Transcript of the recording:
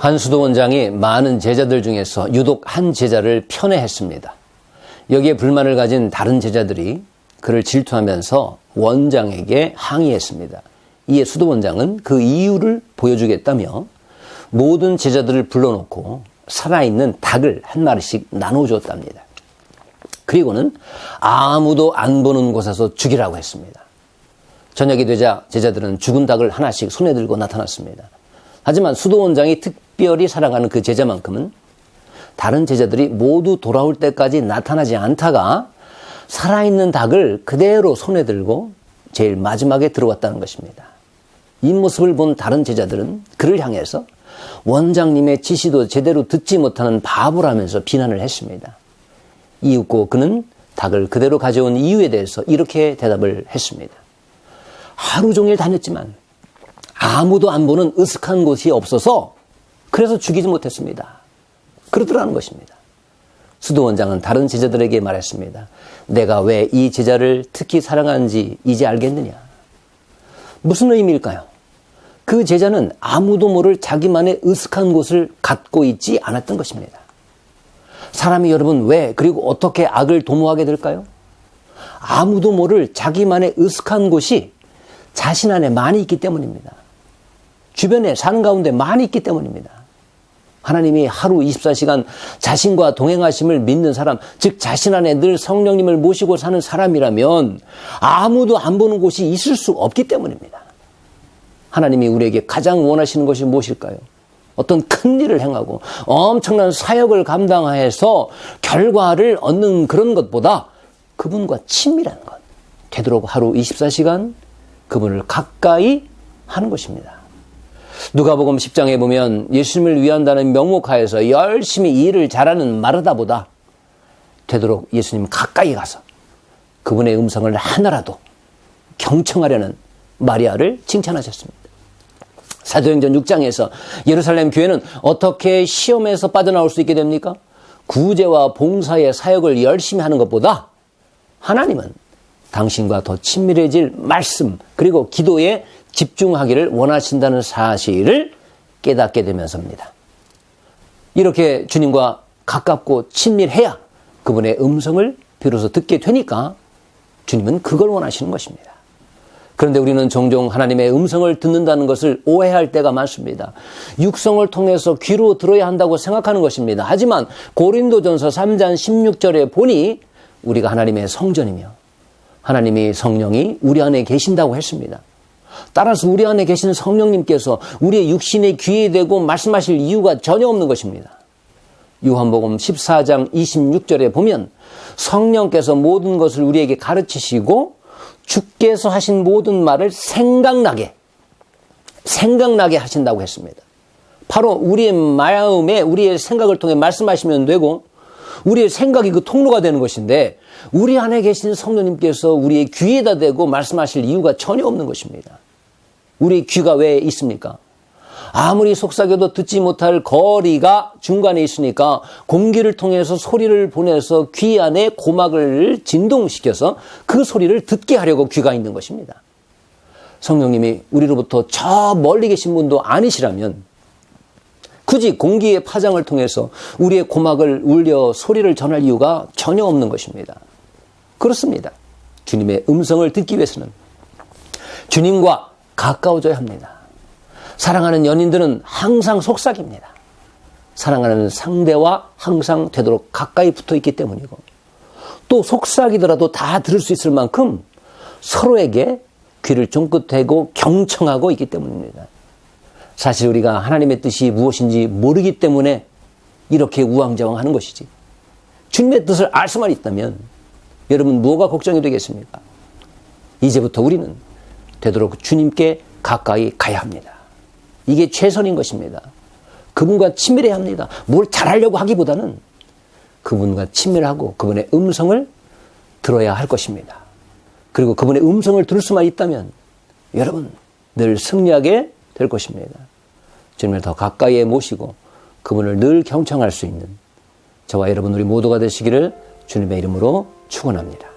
한 수도원장이 많은 제자들 중에서 유독 한 제자를 편애했습니다. 여기에 불만을 가진 다른 제자들이 그를 질투하면서 원장에게 항의했습니다. 이에 수도원장은 그 이유를 보여주겠다며 모든 제자들을 불러놓고 살아있는 닭을 한 마리씩 나눠주었답니다. 그리고는 아무도 안 보는 곳에서 죽이라고 했습니다. 저녁이 되자 제자들은 죽은 닭을 하나씩 손에 들고 나타났습니다. 하지만 수도원장이 특별히 사랑하는 그 제자만큼은 다른 제자들이 모두 돌아올 때까지 나타나지 않다가 살아있는 닭을 그대로 손에 들고 제일 마지막에 들어왔다는 것입니다. 이 모습을 본 다른 제자들은 그를 향해서 원장님의 지시도 제대로 듣지 못하는 바보라면서 비난을 했습니다. 이윽고 그는 닭을 그대로 가져온 이유에 대해서 이렇게 대답을 했습니다. 하루 종일 다녔지만 아무도 안 보는 으슥한 곳이 없어서 그래서 죽이지 못했습니다. 그러더라는 것입니다. 수도원장은 다른 제자들에게 말했습니다. 내가 왜 이 제자를 특히 사랑하는지 이제 알겠느냐? 무슨 의미일까요? 그 제자는 아무도 모를 자기만의 으슥한 곳을 갖고 있지 않았던 것입니다. 사람이 여러분 왜 그리고 어떻게 악을 도모하게 될까요? 아무도 모를 자기만의 으슥한 곳이 자신 안에 많이 있기 때문입니다. 주변에 사는 가운데 많이 있기 때문입니다. 하나님이 하루 24시간 자신과 동행하심을 믿는 사람, 즉 자신 안에 늘 성령님을 모시고 사는 사람이라면 아무도 안 보는 곳이 있을 수 없기 때문입니다. 하나님이 우리에게 가장 원하시는 것이 무엇일까요? 어떤 큰 일을 행하고 엄청난 사역을 감당해서 결과를 얻는 그런 것보다 그분과 친밀한 것, 되도록 하루 24시간 그분을 가까이 하는 것입니다. 누가복음 10장에 보면 예수님을 위한다는 명목하에서 열심히 일을 잘하는 마르다보다 되도록 예수님 가까이 가서 그분의 음성을 하나라도 경청하려는 마리아를 칭찬하셨습니다. 사도행전 6장에서 예루살렘 교회는 어떻게 시험에서 빠져나올 수 있게 됩니까? 구제와 봉사의 사역을 열심히 하는 것보다 하나님은 당신과 더 친밀해질 말씀 그리고 기도에 집중하기를 원하신다는 사실을 깨닫게 되면서입니다. 이렇게 주님과 가깝고 친밀해야 그분의 음성을 비로소 듣게 되니까 주님은 그걸 원하시는 것입니다. 그런데 우리는 종종 하나님의 음성을 듣는다는 것을 오해할 때가 많습니다. 육성을 통해서 귀로 들어야 한다고 생각하는 것입니다. 하지만 고린도전서 3장 16절에 보니 우리가 하나님의 성전이며 하나님이 성령이 우리 안에 계신다고 했습니다. 따라서 우리 안에 계신 성령님께서 우리의 육신의 귀에 대고 말씀하실 이유가 전혀 없는 것입니다. 요한복음 14장 26절에 보면 성령께서 모든 것을 우리에게 가르치시고 주께서 하신 모든 말을 생각나게 하신다고 했습니다. 바로 우리의 마음에 우리의 생각을 통해 말씀하시면 되고 우리의 생각이 그 통로가 되는 것인데 우리 안에 계신 성령님께서 우리의 귀에다 대고 말씀하실 이유가 전혀 없는 것입니다. 우리 귀가 왜 있습니까? 아무리 속삭여도 듣지 못할 거리가 중간에 있으니까 공기를 통해서 소리를 보내서 귀 안에 고막을 진동시켜서 그 소리를 듣게 하려고 귀가 있는 것입니다. 성령님이 우리로부터 저 멀리 계신 분도 아니시라면 굳이 공기의 파장을 통해서 우리의 고막을 울려 소리를 전할 이유가 전혀 없는 것입니다. 그렇습니다. 주님의 음성을 듣기 위해서는 주님과 가까워져야 합니다. 사랑하는 연인들은 항상 속삭입니다. 사랑하는 상대와 항상 되도록 가까이 붙어 있기 때문이고 또 속삭이더라도 다 들을 수 있을 만큼 서로에게 귀를 쫑긋 대고 경청하고 있기 때문입니다. 사실 우리가 하나님의 뜻이 무엇인지 모르기 때문에 이렇게 우왕좌왕하는 것이지 주님의 뜻을 알 수만 있다면 여러분 뭐가 걱정이 되겠습니까? 이제부터 우리는 되도록 주님께 가까이 가야 합니다. 이게 최선인 것입니다. 그분과 친밀해야 합니다. 뭘 잘하려고 하기보다는 그분과 친밀하고 그분의 음성을 들어야 할 것입니다. 그리고 그분의 음성을 들을 수만 있다면 여러분 늘 승리하게 될 것입니다. 주님을 더 가까이에 모시고 그분을 늘 경청할 수 있는 저와 여러분 우리 모두가 되시기를 주님의 이름으로 축원합니다.